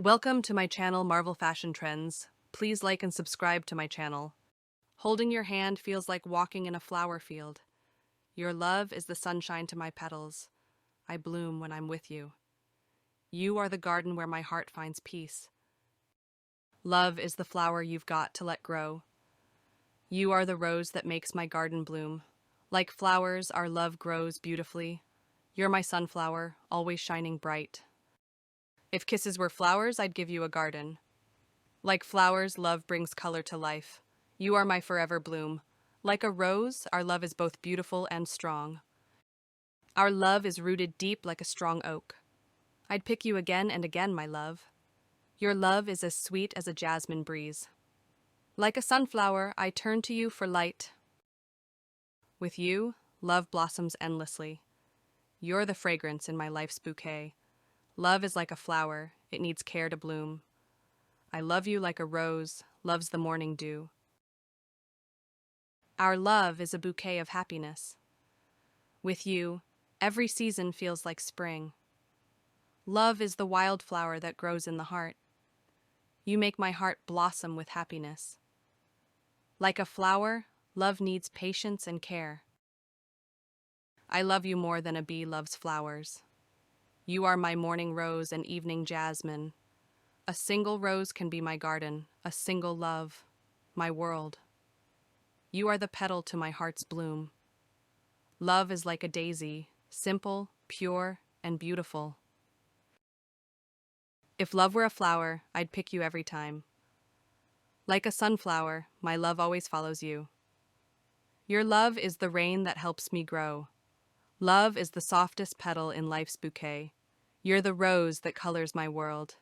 Welcome to my channel, Marvel Fashion Trends. Please like and subscribe to my channel. Holding your hand feels like walking in a flower field. Your love is the sunshine to my petals. I bloom when I'm with you. You are the garden where my heart finds peace. Love is the flower you've got to let grow. You are the rose that makes my garden bloom. Like flowers, our love grows beautifully. You're my sunflower, always shining bright. If kisses were flowers, I'd give you a garden. Like flowers, love brings color to life. You are my forever bloom. Like a rose, our love is both beautiful and strong. Our love is rooted deep like a strong oak. I'd pick you again and again, my love. Your love is as sweet as a jasmine breeze. Like a sunflower, I turn to you for light. With you, love blossoms endlessly. You're the fragrance in my life's bouquet. Love is like a flower, it needs care to bloom. I love you like a rose loves the morning dew. Our love is a bouquet of happiness. With you, every season feels like spring. Love is the wildflower that grows in the heart. You make my heart blossom with happiness. Like a flower, love needs patience and care. I love you more than a bee loves flowers. You are my morning rose and evening jasmine. A single rose can be my garden, a single love, my world. You are the petal to my heart's bloom. Love is like a daisy, simple, pure, and beautiful. If love were a flower, I'd pick you every time. Like a sunflower, my love always follows you. Your love is the rain that helps me grow. Love is the softest petal in life's bouquet. You're the rose that colors my world.